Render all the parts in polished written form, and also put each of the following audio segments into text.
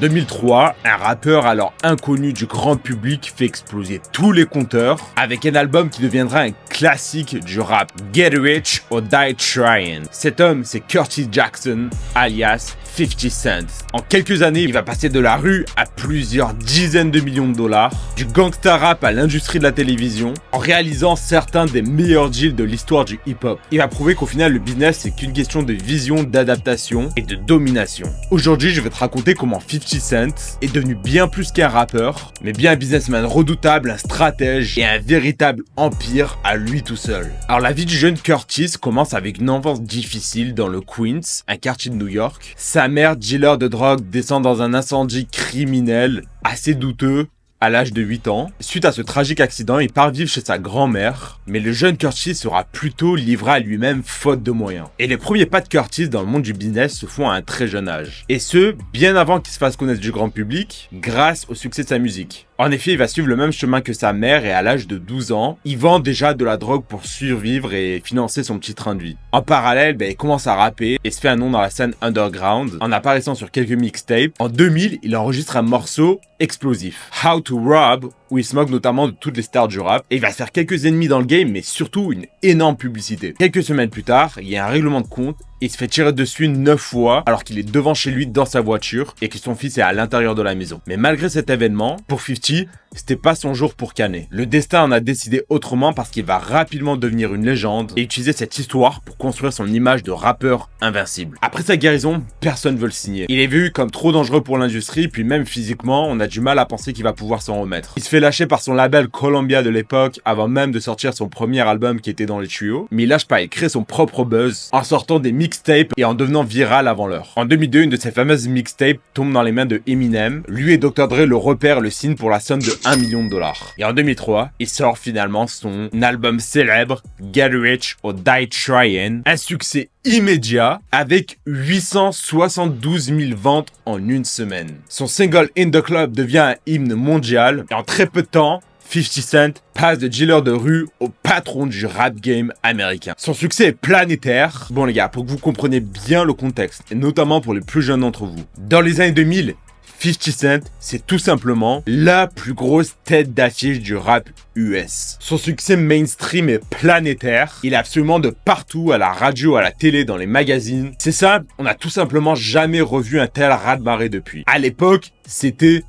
2003, un rappeur alors inconnu du grand public fait exploser tous les compteurs avec un album qui deviendra un classique du rap, Get Rich or Die Tryin'. Cet homme, c'est Curtis Jackson, alias 50 Cent. En quelques années, il va passer de la rue à plusieurs dizaines de millions de dollars, du gangsta rap à l'industrie de la télévision, en réalisant certains des meilleurs deals de l'histoire du hip-hop. Il va prouver qu'au final, le business, c'est qu'une question de vision, d'adaptation et de domination. Aujourd'hui, je vais te raconter comment 50 Cent est devenu bien plus qu'un rappeur, mais bien un businessman redoutable, un stratège et un véritable empire à lui tout seul. Alors la vie du jeune Curtis commence avec une enfance difficile dans le Queens, un quartier de New York. Sa mère, dealer de drogue, descend dans un incendie criminel assez douteux à l'âge de 8 ans. Suite à ce tragique accident, il part vivre chez sa grand-mère, mais le jeune Curtis sera plutôt livré à lui-même faute de moyens. Et les premiers pas de Curtis dans le monde du business se font à un très jeune âge. Et ce, bien avant qu'il se fasse connaître du grand public, grâce au succès de sa musique. En effet, il va suivre le même chemin que sa mère et à l'âge de 12 ans, il vend déjà de la drogue pour survivre et financer son petit train de vie. En parallèle, il commence à rapper et se fait un nom dans la scène underground en apparaissant sur quelques mixtapes. En 2000, il enregistre un morceau explosif, How to Rob, où il se moque notamment de toutes les stars du rap, et il va se faire quelques ennemis dans le game, mais surtout une énorme publicité. Quelques semaines plus tard, il y a un règlement de compte, et il se fait tirer dessus 9 fois, alors qu'il est devant chez lui dans sa voiture, et que son fils est à l'intérieur de la maison. Mais malgré cet événement, pour 50, c'était pas son jour pour canner. Le destin en a décidé autrement parce qu'il va rapidement devenir une légende, et utiliser cette histoire pour construire son image de rappeur invincible. Après sa guérison, personne veut le signer. Il est vu comme trop dangereux pour l'industrie, puis même physiquement, on a du mal à penser qu'il va pouvoir s'en remettre. Il se fait lâcher par son label Columbia de l'époque avant même de sortir son premier album qui était dans les tuyaux, mais il lâche pas, il crée son propre buzz en sortant des mixtapes et en devenant viral avant l'heure. En 2002, une de ses fameuses mixtapes tombe dans les mains de Eminem. Lui et Dr. Dre le repèrent, le signent pour la somme de $1 million. Et en 2003, il sort finalement son album célèbre Get Rich or Die Tryin', un succès immédiat avec 872 000 ventes en une semaine. Son single In the Club devient un hymne mondial et en très peu de temps, 50 Cent passe de dealer de rue au patron du rap game américain. Son succès est planétaire. Bon les gars, pour que vous compreniez bien le contexte, et notamment pour les plus jeunes d'entre vous, dans les années 2000, 50 Cent, c'est tout simplement la plus grosse tête d'affiche du rap US. Son succès mainstream est planétaire. Il est absolument de partout, à la radio, à la télé, dans les magazines. C'est simple, on n'a tout simplement jamais revu un tel raz-de-marée depuis. À l'époque, c'était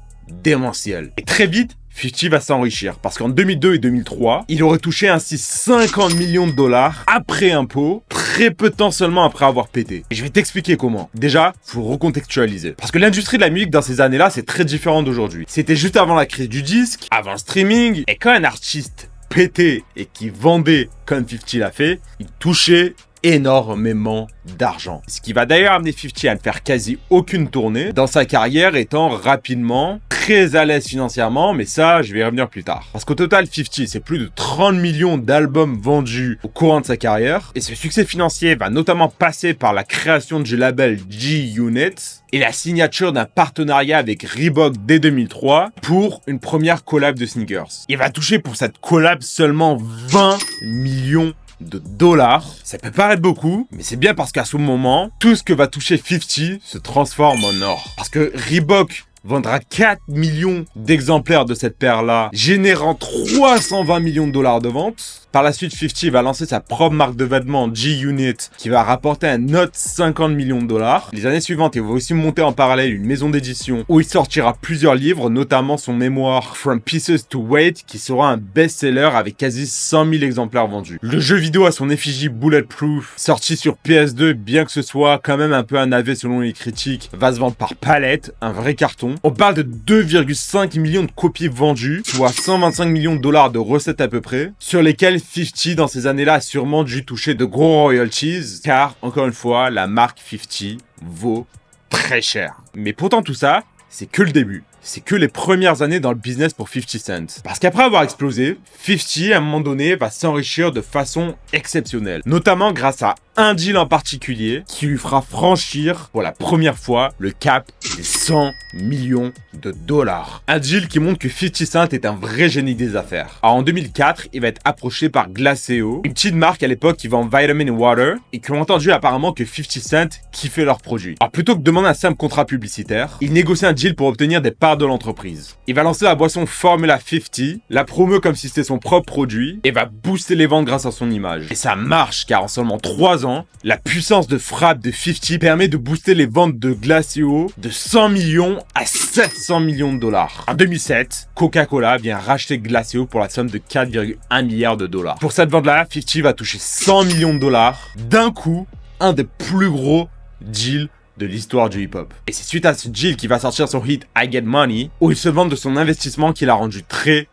démentiel. Et très vite, 50 va s'enrichir parce qu'en 2002 et 2003, il aurait touché ainsi 50 millions de dollars après impôt, très peu de temps seulement après avoir pété. Et je vais t'expliquer comment. Déjà, faut recontextualiser. Parce que l'industrie de la musique dans ces années-là, c'est très différent d'aujourd'hui. C'était juste avant la crise du disque, avant le streaming, et quand un artiste pétait et qui vendait comme 50 l'a fait, il touchait énormément d'argent. Ce qui va d'ailleurs amener 50 à ne faire quasi aucune tournée dans sa carrière, étant rapidement très à l'aise financièrement, mais ça, je vais y revenir plus tard. Parce qu'au total, 50, c'est plus de 30 millions d'albums vendus au courant de sa carrière, et ce succès financier va notamment passer par la création du label G-Unit et la signature d'un partenariat avec Reebok dès 2003 pour une première collab de sneakers. Il va toucher pour cette collab seulement 20 millions de dollars. Ça peut paraître beaucoup, mais c'est bien parce qu'à ce moment, tout ce que va toucher 50 se transforme en or. Parce que Reebok vendra 4 millions d'exemplaires de cette paire-là, générant 320 millions de dollars de ventes. Par la suite, 50 va lancer sa propre marque de vêtements G-Unit qui va rapporter un autre 50 millions de dollars. Les années suivantes, il va aussi monter en parallèle une maison d'édition où il sortira plusieurs livres, notamment son mémoire From Pieces to Weight qui sera un best-seller avec quasi 100 000 exemplaires vendus. Le jeu vidéo à son effigie Bulletproof, sorti sur PS2, bien que ce soit quand même un peu un navet selon les critiques, va se vendre par palette, un vrai carton. On parle de 2,5 millions de copies vendues, soit 125 millions de dollars de recettes à peu près, sur lesquelles 50 dans ces années-là a sûrement dû toucher de gros royalties, car, encore une fois, la marque 50 vaut très cher. Mais pourtant tout ça, c'est que le début. C'est que les premières années dans le business pour 50 Cent. Parce qu'après avoir explosé, 50 à un moment donné va s'enrichir de façon exceptionnelle. Notamment grâce à un deal en particulier qui lui fera franchir pour la première fois le cap des 100 millions de dollars. Un deal qui montre que 50 Cent est un vrai génie des affaires. Alors en 2004, il va être approché par Glacéo, une petite marque à l'époque qui vend vitamin water et qui ont entendu apparemment que 50 Cent kiffait leurs produits. Alors plutôt que de demander un simple contrat publicitaire, il négocie un deal pour obtenir des parts de l'entreprise. Il va lancer la boisson Formula 50, la promeut comme si c'était son propre produit et va booster les ventes grâce à son image. Et ça marche car en seulement 3 ans, la puissance de frappe de 50 permet de booster les ventes de Glacéo de 100 millions à 700 millions de dollars. En 2007, Coca-Cola vient racheter Glacéo pour la somme de 4,1 milliards de dollars. Pour cette vente-là, 50 va toucher 100 millions de dollars d'un coup, un des plus gros deals de l'histoire du hip-hop. Et c'est suite à ce deal qu'il va sortir son hit I Get Money, où il se vante de son investissement qui l'a rendu très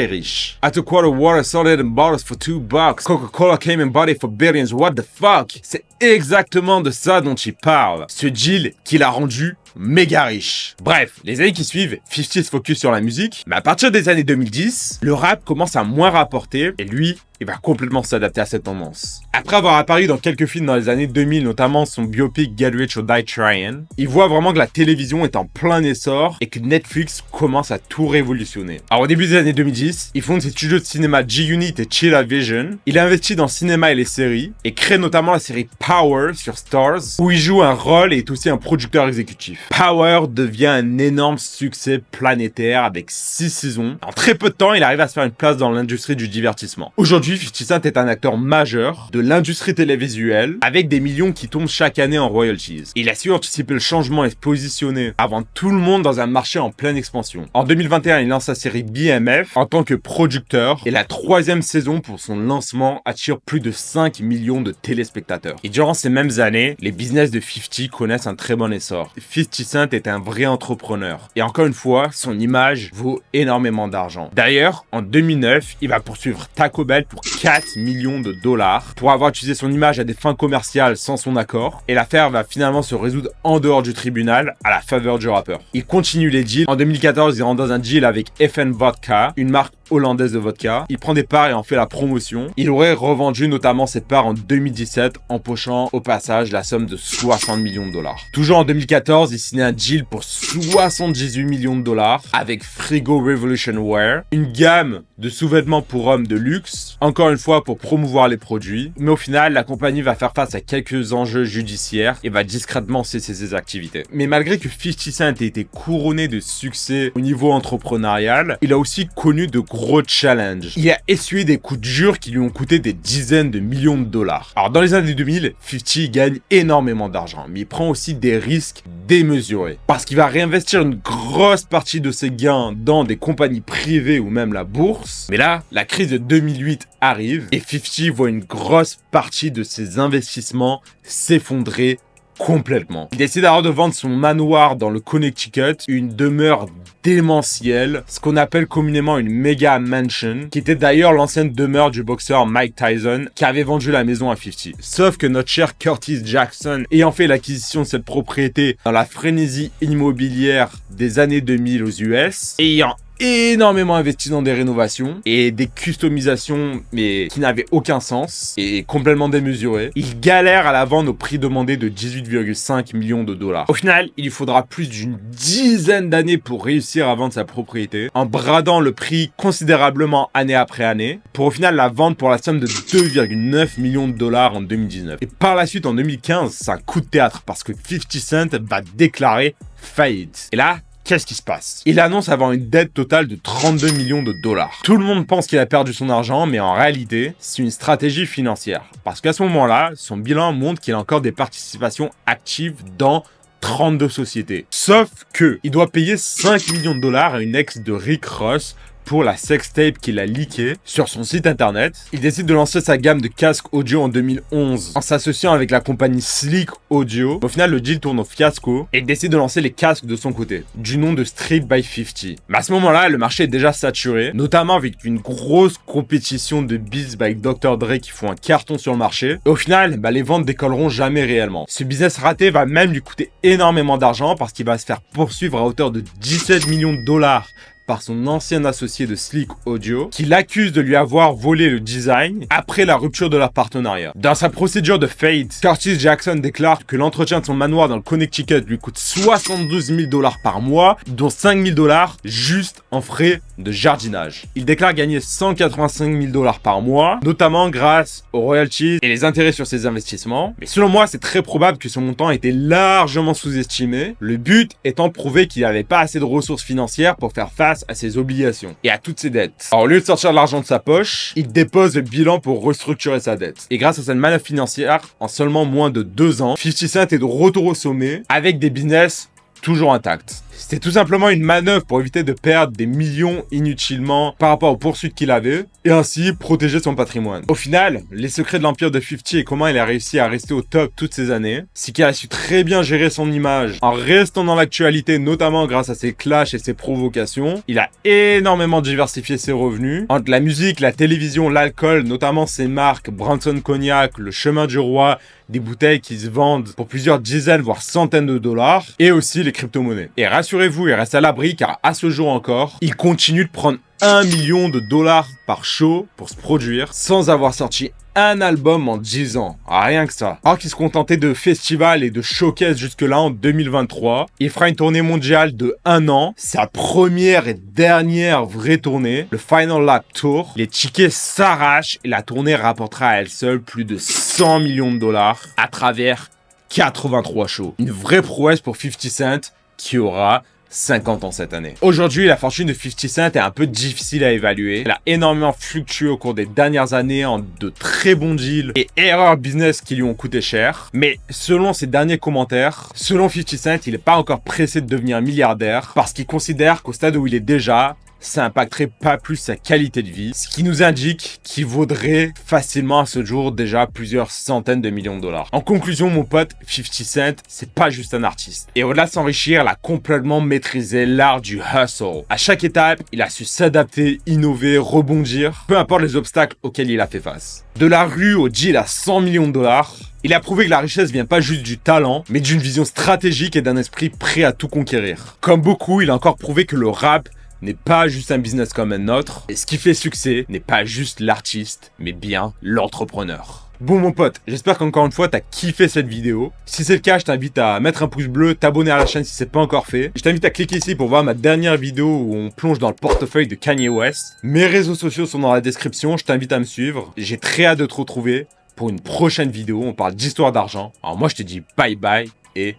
riche. I took quarter water, sold it in bottles for $2. Coca-Cola came and bought it for billions. What the fuck? C'est exactement de ça dont il parle. Ce deal qui l'a rendu méga riche. Bref, les années qui suivent, 50 se focus sur la musique, mais à partir des années 2010, le rap commence à moins rapporter et lui, il va complètement s'adapter à cette tendance. Après avoir apparu dans quelques films dans les années 2000, notamment son biopic Get Rich or Die Tryin', il voit vraiment que la télévision est en plein essor et que Netflix commence à tout révolutionner. Alors au début des années 2010, il fonde ses studios de cinéma G-Unit et Chilla Vision. Il investit dans le cinéma et les séries et crée notamment la série Power sur Stars, où il joue un rôle et est aussi un producteur exécutif. Power devient un énorme succès planétaire avec 6 saisons. En très peu de temps, il arrive à se faire une place dans l'industrie du divertissement. Aujourd'hui, 50 Cent est un acteur majeur de l'industrie télévisuelle avec des millions qui tombent chaque année en royalties. Il a su anticiper le changement et se positionner avant tout le monde dans un marché en pleine expansion. En 2021, il lance sa série BMF en tant que producteur et la 3e saison pour son lancement attire plus de 5 millions de téléspectateurs. Et durant ces mêmes années, les business de 50 connaissent un très bon essor. 50 Cent est un vrai entrepreneur. Et encore une fois, son image vaut énormément d'argent. D'ailleurs, en 2009, il va poursuivre Taco Bell pour 4 millions de dollars pour avoir utilisé son image à des fins commerciales sans son accord. Et l'affaire va finalement se résoudre en dehors du tribunal à la faveur du rappeur. Il continue les deals. En 2014, il rentre dans un deal avec FN Vodka, une marque hollandaise de vodka. Il prend des parts et en fait la promotion. Il aurait revendu notamment ses parts en 2017, empochant au passage la somme de 60 millions de dollars. Toujours en 2014, il signe un deal pour 78 millions de dollars avec Frigo Revolution Wear, une gamme de sous-vêtements pour hommes de luxe, encore une fois pour promouvoir les produits. Mais au final, la compagnie va faire face à quelques enjeux judiciaires et va discrètement cesser ses activités. Mais malgré que 50 Cent ait été couronné de succès au niveau entrepreneurial, il a aussi connu de gros challenges. Il a essuyé des coups durs qui lui ont coûté des dizaines de millions de dollars. Alors dans les années 2000, 50 gagne énormément d'argent, mais il prend aussi des risques démesurés. Parce qu'il va réinvestir une grosse partie de ses gains dans des compagnies privées ou même la bourse. Mais là, la crise de 2008 arrive et 50 voit une grosse partie de ses investissements s'effondrer complètement. Il décide alors de vendre son manoir dans le Connecticut, une demeure démentielle, ce qu'on appelle communément une méga mansion, qui était d'ailleurs l'ancienne demeure du boxeur Mike Tyson, qui avait vendu la maison à 50. Sauf que notre cher Curtis Jackson, ayant fait l'acquisition de cette propriété dans la frénésie immobilière des années 2000 aux US, ayant énormément investi dans des rénovations et des customisations mais qui n'avaient aucun sens et complètement démesurées. Il galère à la vendre au prix demandé de 18,5 millions de dollars. Au final, il lui faudra plus d'une dizaine d'années pour réussir à vendre sa propriété, en bradant le prix considérablement année après année, pour au final la vendre pour la somme de 2,9 millions de dollars en 2019. Et par la suite, en 2015, c'est un coup de théâtre parce que 50 Cent va déclarer faillite. Et là, qu'est-ce qui se passe? Il annonce avoir une dette totale de 32 millions de dollars. Tout le monde pense qu'il a perdu son argent, mais en réalité, c'est une stratégie financière. Parce qu'à ce moment-là, son bilan montre qu'il a encore des participations actives dans 32 sociétés. Sauf que il doit payer 5 millions de dollars à une ex de Rick Ross pour la sextape qu'il a leakée sur son site internet. Il décide de lancer sa gamme de casques audio en 2011 en s'associant avec la compagnie Slick Audio. Au final, le deal tourne au fiasco et il décide de lancer les casques de son côté, du nom de Street by 50. Mais à ce moment-là, le marché est déjà saturé, notamment avec une grosse compétition de Beats by Dr. Dre qui font un carton sur le marché. Et au final, les ventes décolleront jamais réellement. Ce business raté va même lui coûter énormément d'argent parce qu'il va se faire poursuivre à hauteur de 17 millions de dollars par son ancien associé de Slick Audio, qui l'accuse de lui avoir volé le design après la rupture de leur partenariat. Dans sa procédure de faillite, Curtis Jackson déclare que l'entretien de son manoir dans le Connecticut lui coûte 72 000 $ par mois, dont 5 000 $ juste en frais de jardinage. Il déclare gagner 185 000 $ par mois, notamment grâce aux royalties et les intérêts sur ses investissements. Mais selon moi, c'est très probable que ce montant ait été largement sous-estimé, le but étant de prouver qu'il n'avait pas assez de ressources financières pour faire face à ses obligations et à toutes ses dettes. Alors, au lieu de sortir de l'argent de sa poche, il dépose le bilan pour restructurer sa dette. Et grâce à cette manœuvre financière, en seulement moins de 2 ans, 50 Cent est de retour au sommet avec des business toujours intacts. C'était tout simplement une manœuvre pour éviter de perdre des millions inutilement par rapport aux poursuites qu'il avait et ainsi protéger son patrimoine. Au final, les secrets de l'empire de 50 et comment il a réussi à rester au top toutes ces années, c'est qu'il a su très bien gérer son image en restant dans l'actualité, notamment grâce à ses clashs et ses provocations. Il a énormément diversifié ses revenus entre la musique, la télévision, l'alcool, notamment ses marques Branson Cognac, le Chemin du Roi, des bouteilles qui se vendent pour plusieurs dizaines voire centaines de dollars et aussi les crypto-monnaies. Et rassurez-vous, il reste à l'abri car à ce jour encore, il continue de prendre 1 million de dollars par show pour se produire sans avoir sorti un album en 10 ans. Rien que ça. Alors qu'il se contentait de festivals et de showcases jusque-là en 2023, il fera une tournée mondiale de 1 an, sa première et dernière vraie tournée, le Final Lap Tour. Les tickets s'arrachent et la tournée rapportera à elle seule plus de 100 millions de dollars à travers 83 shows. Une vraie prouesse pour 50 Cent qui aura 50 ans cette année. Aujourd'hui, la fortune de 50 Cent est un peu difficile à évaluer. Elle a énormément fluctué au cours des dernières années en de très bons deals et erreurs business qui lui ont coûté cher. Mais selon ses derniers commentaires, selon 50 Cent, il n'est pas encore pressé de devenir milliardaire parce qu'il considère qu'au stade où il est déjà, ça impacterait pas plus sa qualité de vie, ce qui nous indique qu'il vaudrait facilement à ce jour déjà plusieurs centaines de millions de dollars. En conclusion, mon pote, 50 Cent, c'est pas juste un artiste. Et au-delà de s'enrichir, il a complètement maîtrisé l'art du hustle. À chaque étape, il a su s'adapter, innover, rebondir, peu importe les obstacles auxquels il a fait face. De la rue au deal à 100 millions de dollars, il a prouvé que la richesse vient pas juste du talent, mais d'une vision stratégique et d'un esprit prêt à tout conquérir. Comme beaucoup, il a encore prouvé que le rap n'est pas juste un business comme un autre, et ce qui fait succès n'est pas juste l'artiste, mais bien l'entrepreneur. Bon mon pote, j'espère qu'encore une fois t'as kiffé cette vidéo. Si c'est le cas, je t'invite à mettre un pouce bleu, t'abonner à la chaîne si c'est pas encore fait. Je t'invite à cliquer ici pour voir ma dernière vidéo où on plonge dans le portefeuille de Kanye West. Mes réseaux sociaux sont dans la description, je t'invite à me suivre. J'ai très hâte de te retrouver pour une prochaine vidéo, on parle d'histoire d'argent. Alors moi je te dis bye bye et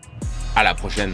à la prochaine.